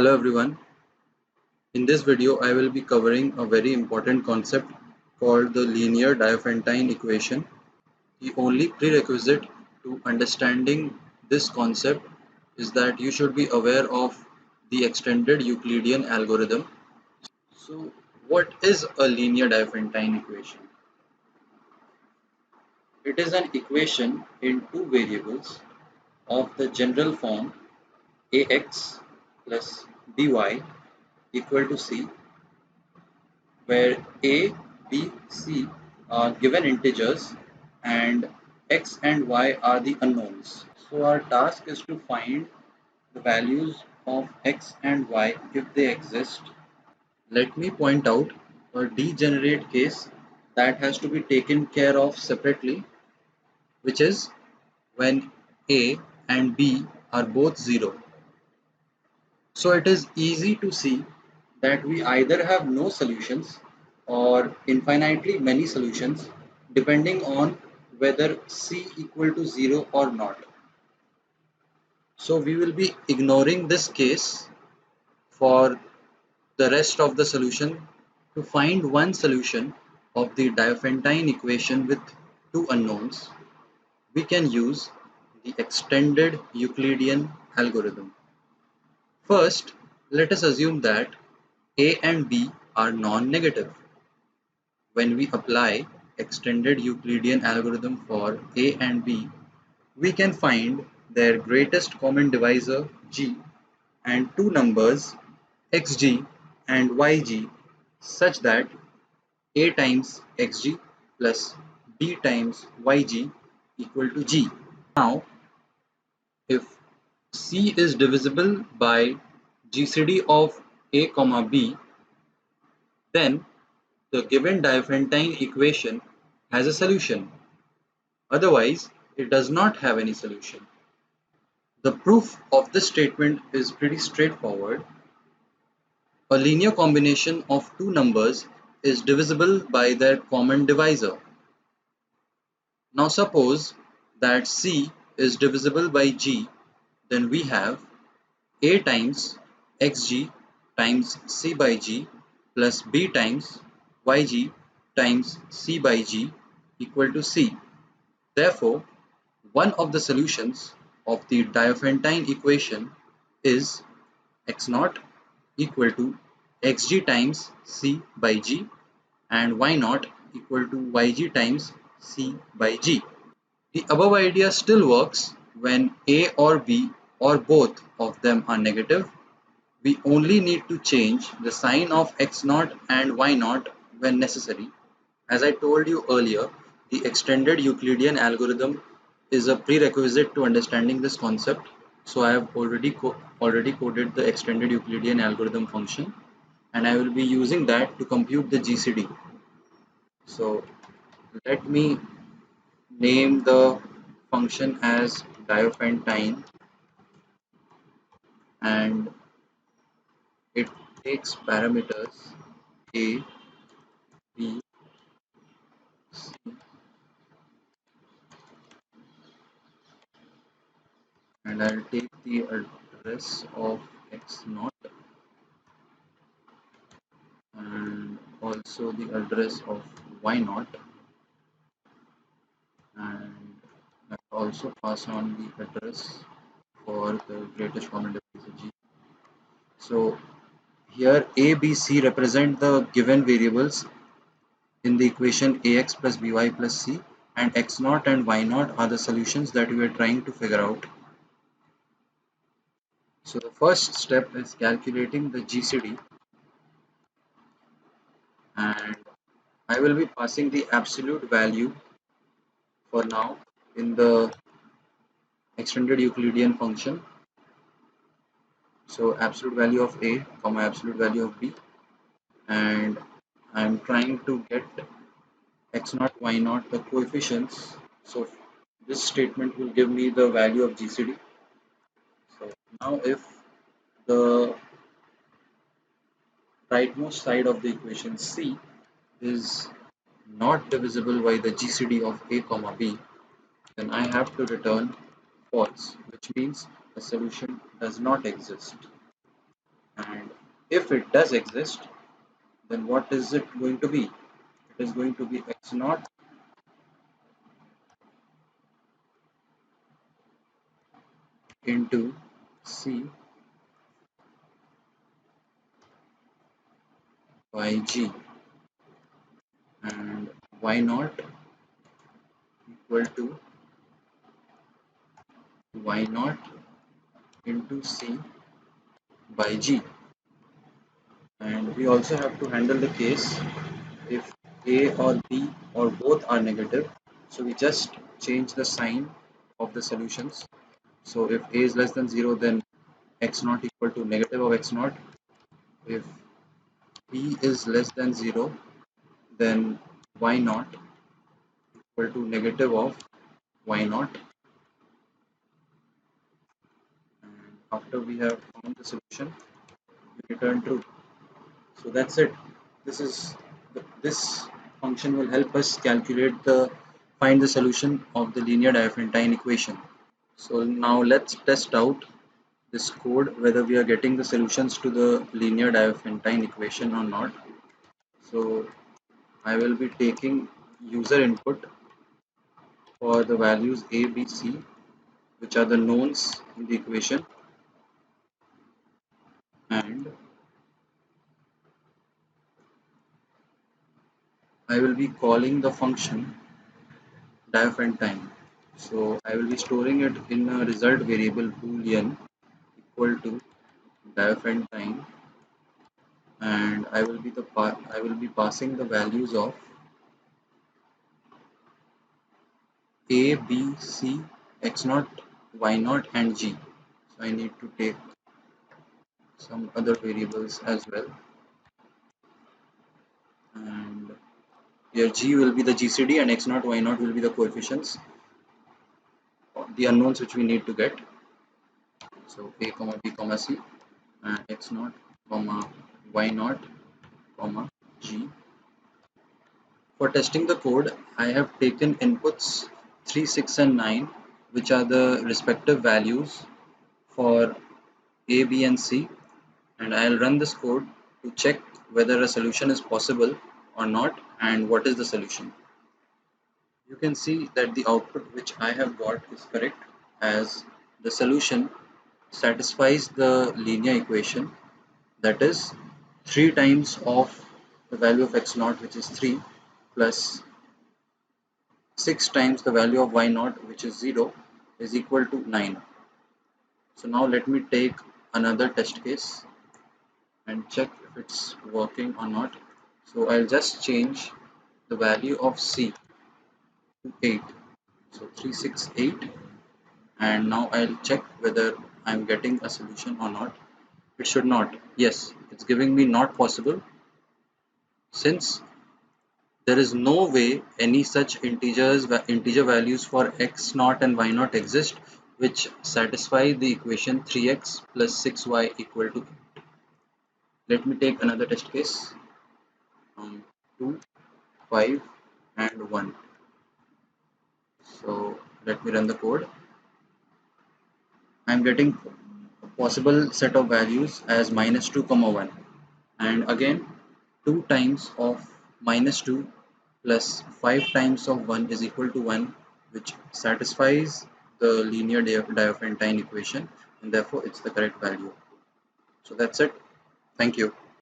Hello everyone. In this video I will be covering a very important concept called the linear Diophantine equation. The only prerequisite to understanding this concept is that you should be aware of the extended Euclidean algorithm. So what is a linear Diophantine equation? It is an equation in two variables of the general form ax plus by equal to c, where a, b, c are given integers and x and y are the unknowns. So our task is to find the values of x and y if they exist. Let me point out a degenerate case that has to be taken care of separately, which is when a and b are both 0. So it is easy to see that we either have no solutions or infinitely many solutions depending on whether c equal to 0 or not. So we will be ignoring this case for the rest of the solution. To find one solution of the Diophantine equation with two unknowns, we can use the extended Euclidean algorithm. First, let us assume that a and b are non-negative. When we apply extended Euclidean algorithm for a and b, we can find their greatest common divisor g and two numbers xg and yg such that a times xg plus b times yg equal to g. Now, if c is divisible by GCD of a comma b, then the given Diophantine equation has a solution. Otherwise, it does not have any solution. The proof of this statement is pretty straightforward. A linear combination of two numbers is divisible by their common divisor. Now suppose that C is divisible by G, then we have A times Xg times C by G plus B times Yg times C by G equal to C. Therefore, one of the solutions of the Diophantine equation is x naught equal to xg times c by g and y naught equal to yg times c by g. The above idea still works when a or b or both of them are negative. We only need to change the sign of x naught and y naught when necessary. As I told you earlier, the extended Euclidean algorithm is a prerequisite to understanding this concept. So I have already coded the extended Euclidean algorithm function, and I will be using that to compute the GCD. So let me name the function as Diophantine, and it takes parameters a, b, c, and I'll take the address of x naught and also the address of y naught, and I'll also pass on the address for the greatest common divisor g. So here a, b, c represent the given variables in the equation ax plus by plus c, and x naught and y naught are the solutions that we are trying to figure out. So the first step is calculating the GCD, and I will be passing the absolute value for now in the extended Euclidean function. So absolute value of a comma absolute value of b, and I'm trying to get x naught y naught the coefficients. So this statement will give me the value of GCD. So now if the rightmost side of the equation c is not divisible by the GCD of a comma b, then I have to return false, which means the solution does not exist. And if it does exist, then what is it going to be? It is going to be x naught into c by g, and y naught equal to y naught into c by g. And we also have to handle the case if a or b or both are negative. So we just change the sign of the solutions. So if a is less than 0, then x naught equal to negative of x naught. If b is less than 0, then y naught equal to negative of y naught. And after we have found the solution, we return true. So that's it. This function will help us calculate the find the solution of the linear Diophantine equation. So now let's test out this code whether we are getting the solutions to the linear Diophantine equation or not. So I will be taking user input for the values a, b, c, which are the knowns in the equation, and I will be calling the function Diophantine. So I will be storing it in a result variable boolean equal to Diophantine, and I will be passing the values of a, b, c, x naught, y naught, and g. So I need to take some other variables as well, and here g will be the GCD and x naught, y naught will be the coefficients, the unknowns which we need to get. So a comma b comma c, and x naught comma y naught comma g. For testing the code, I have taken inputs 3, 6, and 9, which are the respective values for A, B, and C, and I'll run this code to check whether a solution is possible or not and what is the solution. You can see that the output which I have got is correct, as the solution satisfies the linear equation, that is 3 times of the value of x naught, which is 3, plus 6 times the value of y naught, which is 0, is equal to 9. So now let me take another test case and check if it's working or not. So I'll just change the value of c to 8. So 368, and now I'll check whether I'm getting a solution or not. It should not. Yes, it's giving me not possible, since there is no way any such integer values for x naught and y naught exist which satisfy the equation 3x plus 6y equal to 8. Let me take another test case. 2, 5, and 1. So let me run the code. I'm getting a possible set of values as minus 2 comma 1, and again 2 times of minus 2 plus 5 times of 1 is equal to 1, which satisfies the linear Diophantine equation, and therefore it's the correct value. So that's it. Thank you.